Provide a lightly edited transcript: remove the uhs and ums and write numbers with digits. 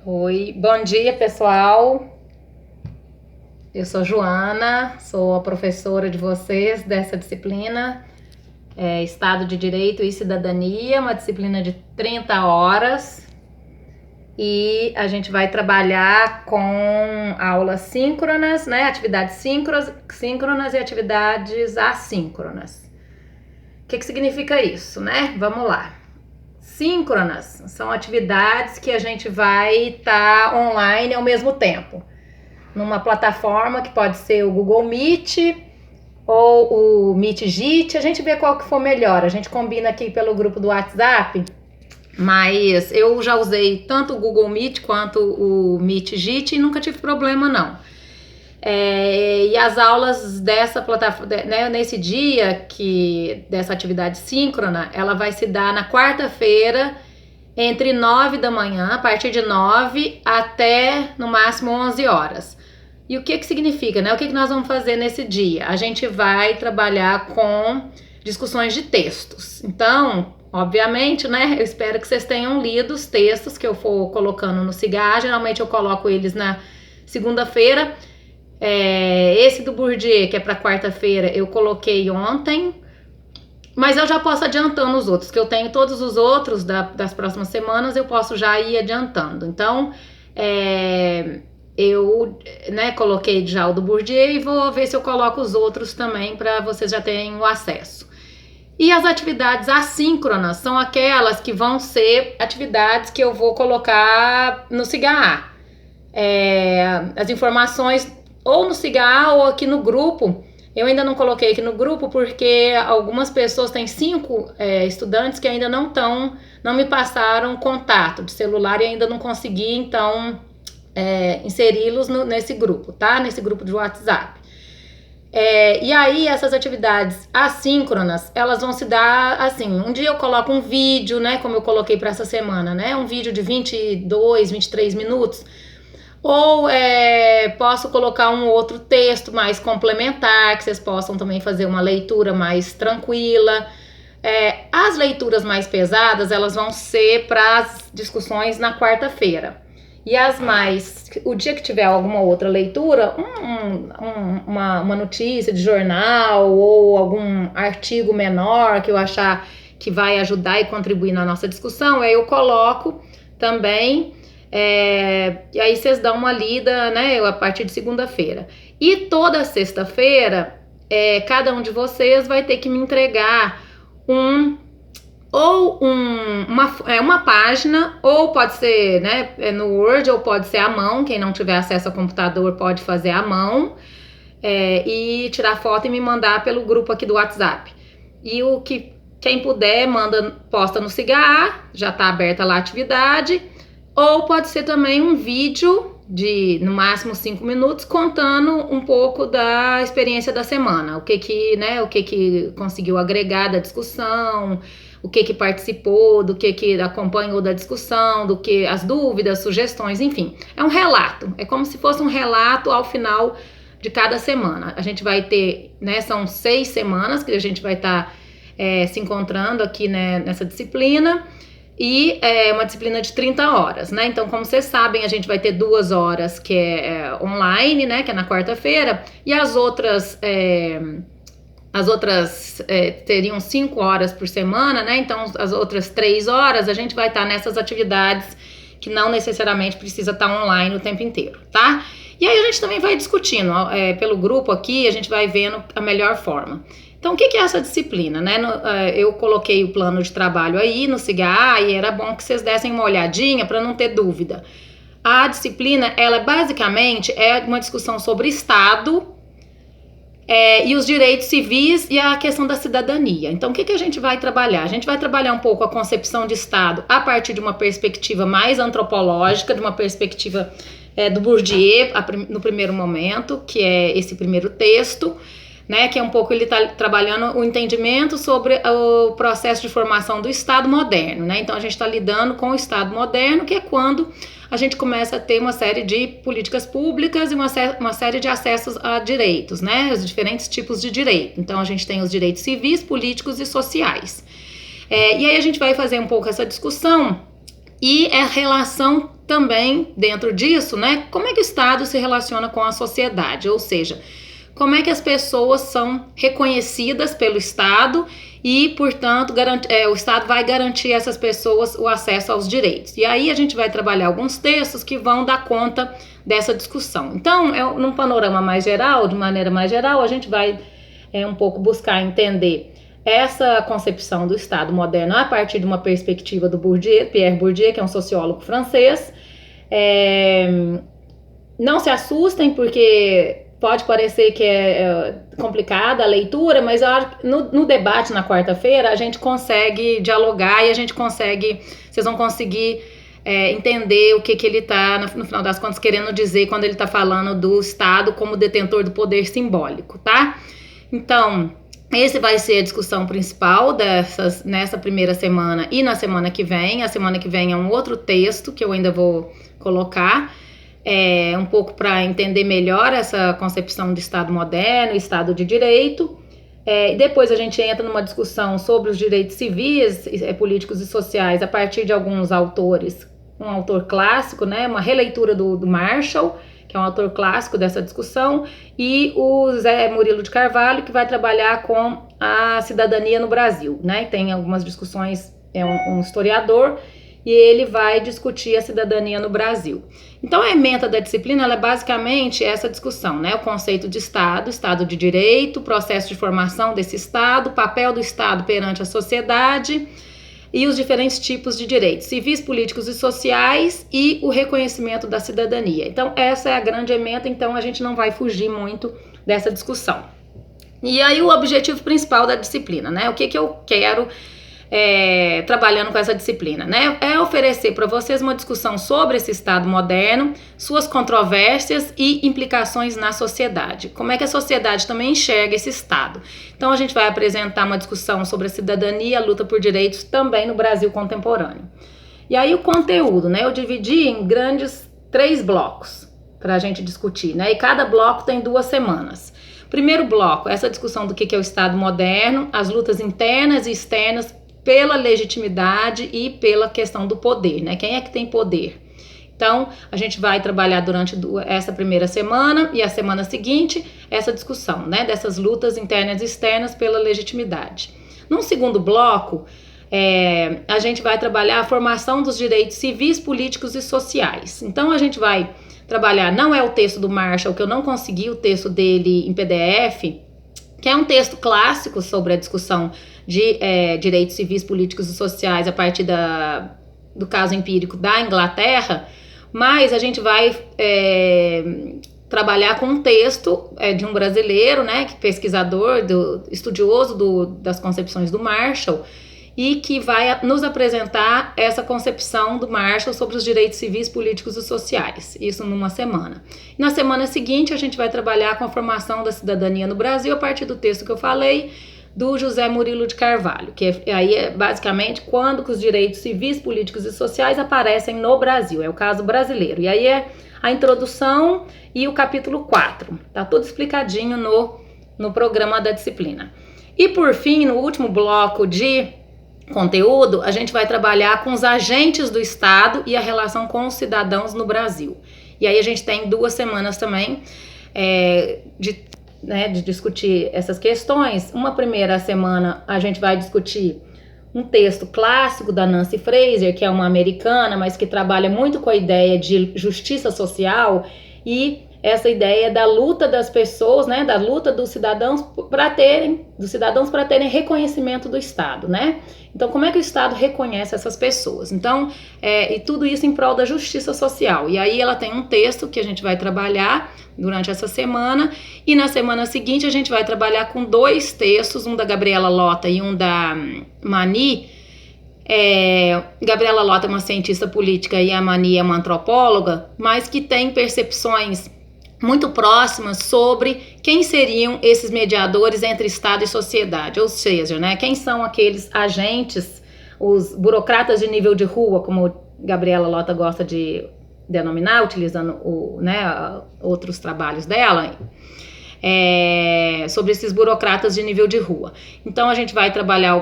Oi, bom dia pessoal. Eu sou Joana, sou a professora de vocês dessa disciplina, Estado de Direito e Cidadania, uma disciplina de 30 horas. E a gente vai trabalhar com aulas síncronas, né? Atividades síncronas e atividades assíncronas. O que significa isso, né? Vamos lá. Síncronas são atividades que a gente vai estar online ao mesmo tempo, numa plataforma que pode ser o Google Meet ou o Meet, a gente vê qual que for melhor, a gente combina aqui pelo grupo do WhatsApp, mas eu já usei tanto o Google Meet quanto o Meet e nunca tive problema não. E as aulas dessa plataforma, né, nesse dia dessa atividade síncrona, ela vai se dar na quarta-feira, entre 9 da manhã, a partir de 9 até no máximo 11 horas. E o que significa, né? O que nós vamos fazer nesse dia? A gente vai trabalhar com discussões de textos. Então, obviamente, né? Eu espero que vocês tenham lido os textos que eu for colocando no Cigar. Geralmente eu coloco eles na segunda-feira. Esse do Bourdieu, que é para quarta-feira, eu coloquei ontem. Mas eu já posso adiantando os outros, que eu tenho todos os outros das próximas semanas, eu posso já ir adiantando. Então, eu coloquei já o do Bourdieu e vou ver se eu coloco os outros também para vocês já terem o acesso. E as atividades assíncronas são aquelas que vão ser atividades que eu vou colocar no Cigar. As informações ou no Cigar ou aqui no grupo. Eu ainda não coloquei aqui no grupo porque algumas pessoas, tem 5 estudantes que ainda não me passaram contato de celular e ainda não consegui, então, inseri-los nesse grupo, tá? Nesse grupo de WhatsApp. E aí, essas atividades assíncronas, elas vão se dar assim, um dia eu coloco um vídeo, né, como eu coloquei para essa semana, né, um vídeo de 22, 23 minutos, ou posso colocar um outro texto mais complementar, que vocês possam também fazer uma leitura mais tranquila. As leituras mais pesadas, elas vão ser para as discussões na quarta-feira. E o dia que tiver alguma outra leitura, uma notícia de jornal ou algum artigo menor que eu achar que vai ajudar e contribuir na nossa discussão, aí eu coloco também. E aí vocês dão uma lida, né, a partir de segunda-feira. E toda sexta-feira, cada um de vocês vai ter que me entregar uma página, ou pode ser, né, no Word, ou pode ser à mão. Quem não tiver acesso ao computador pode fazer à mão, e tirar foto e me mandar pelo grupo aqui do WhatsApp. E quem puder, posta no Cigar, já tá aberta lá a atividade. Ou pode ser também um vídeo de, no máximo, 5 minutos, contando um pouco da experiência da semana. O que conseguiu agregar da discussão, o que participou, do que acompanhou da discussão, as dúvidas, sugestões, enfim. É um relato, é como se fosse um relato ao final de cada semana. A gente vai ter, né, são 6 semanas que a gente vai estar se encontrando aqui, né, nessa disciplina. E é uma disciplina de 30 horas, né? Então, como vocês sabem, a gente vai ter 2 horas que é online, né? Que é na quarta-feira. E as outras teriam 5 horas por semana, né? Então, as outras 3 horas a gente vai estar nessas atividades que não necessariamente precisa estar online o tempo inteiro, tá? E aí a gente também vai discutindo pelo grupo aqui, a gente vai vendo a melhor forma. Então, o que é essa disciplina, né? Eu coloquei o plano de trabalho aí no Cigar e era bom que vocês dessem uma olhadinha para não ter dúvida. A disciplina, ela basicamente é uma discussão sobre Estado e os direitos civis e a questão da cidadania. Então, o que a gente vai trabalhar? A gente vai trabalhar um pouco a concepção de Estado a partir de uma perspectiva mais antropológica, de uma perspectiva do Bourdieu, no primeiro momento, que é esse primeiro texto, né, que é um pouco ele está trabalhando o entendimento sobre o processo de formação do Estado moderno, né? Então a gente está lidando com o Estado moderno, que é quando a gente começa a ter uma série de políticas públicas e uma série de acessos a direitos, né? Os diferentes tipos de direito. Então a gente tem os direitos civis, políticos e sociais. E aí a gente vai fazer um pouco essa discussão e a relação também, dentro disso, né, como é que o Estado se relaciona com a sociedade, ou seja, como é que as pessoas são reconhecidas pelo Estado e, portanto, o Estado vai garantir a essas pessoas o acesso aos direitos. E aí a gente vai trabalhar alguns textos que vão dar conta dessa discussão. Então, num panorama mais geral, de maneira mais geral, a gente vai um pouco buscar entender essa concepção do Estado moderno a partir de uma perspectiva do Pierre Bourdieu, que é um sociólogo francês. Não se assustem, porque pode parecer que é complicada a leitura, mas eu acho que no debate na quarta-feira a gente consegue dialogar e vocês vão conseguir entender o que ele está, no final das contas, querendo dizer quando ele está falando do Estado como detentor do poder simbólico, tá? Então, esse vai ser a discussão principal nessa primeira semana e na semana que vem. A semana que vem é um outro texto que eu ainda vou colocar, um pouco para entender melhor essa concepção de Estado moderno, Estado de Direito. Depois a gente entra numa discussão sobre os direitos civis, políticos e sociais a partir de alguns autores, um autor clássico, né, uma releitura do Marshall, que é um autor clássico dessa discussão, e o José Murilo de Carvalho, que vai trabalhar com a cidadania no Brasil, né? Tem algumas discussões, um historiador, e ele vai discutir a cidadania no Brasil. Então, a ementa da disciplina, ela é basicamente essa discussão, né? O conceito de Estado, Estado de Direito, processo de formação desse Estado, papel do Estado perante a sociedade e os diferentes tipos de direitos civis, políticos e sociais e o reconhecimento da cidadania. Então, essa é a grande ementa, então a gente não vai fugir muito dessa discussão. E aí, o objetivo principal da disciplina, né? O que eu quero trabalhando com essa disciplina, né? É oferecer para vocês uma discussão sobre esse Estado moderno, suas controvérsias e implicações na sociedade. Como é que a sociedade também enxerga esse Estado? Então a gente vai apresentar uma discussão sobre a cidadania, a luta por direitos também no Brasil contemporâneo. E aí o conteúdo, né? Eu dividi em grandes 3 blocos para a gente discutir, né? E cada bloco tem 2 semanas. Primeiro bloco, essa discussão do que é o Estado moderno, as lutas internas e externas pela legitimidade e pela questão do poder, né? Quem é que tem poder? Então, a gente vai trabalhar durante essa primeira semana e a semana seguinte essa discussão, né? Dessas lutas internas e externas pela legitimidade. Num segundo bloco, a gente vai trabalhar a formação dos direitos civis, políticos e sociais. Então, a gente vai trabalhar, não é o texto do Marshall, que eu não consegui o texto dele em PDF, que é um texto clássico sobre a discussão de direitos civis, políticos e sociais a partir do caso empírico da Inglaterra, mas a gente vai trabalhar com um texto de um brasileiro, né, pesquisador, estudioso das concepções do Marshall, e que vai nos apresentar essa concepção do Marshall sobre os direitos civis, políticos e sociais, isso numa semana. Na semana seguinte, a gente vai trabalhar com a formação da cidadania no Brasil a partir do texto que eu falei, do José Murilo de Carvalho, que aí é basicamente quando que os direitos civis, políticos e sociais aparecem no Brasil, é o caso brasileiro. E aí é a introdução e o capítulo 4, tá tudo explicadinho no programa da disciplina. E por fim, no último bloco de conteúdo, a gente vai trabalhar com os agentes do Estado e a relação com os cidadãos no Brasil. E aí a gente tem 2 semanas também de discutir essas questões. Uma primeira semana a gente vai discutir um texto clássico da Nancy Fraser, que é uma americana, mas que trabalha muito com a ideia de justiça social e essa ideia da luta das pessoas, né, da luta dos cidadãos para terem reconhecimento do Estado, né? Então, como é que o Estado reconhece essas pessoas? Então, e tudo isso em prol da justiça social. E aí ela tem um texto que a gente vai trabalhar durante essa semana, e na semana seguinte a gente vai trabalhar com 2 textos, um da Gabriela Lota e um da Mani. Gabriela Lota é uma cientista política e a Mani é uma antropóloga, mas que tem percepções muito próximas sobre quem seriam esses mediadores entre Estado e sociedade, ou seja, né, quem são aqueles agentes, os burocratas de nível de rua, como Gabriela Lota gosta de denominar, utilizando outros trabalhos dela, sobre esses burocratas de nível de rua. Então a gente vai trabalhar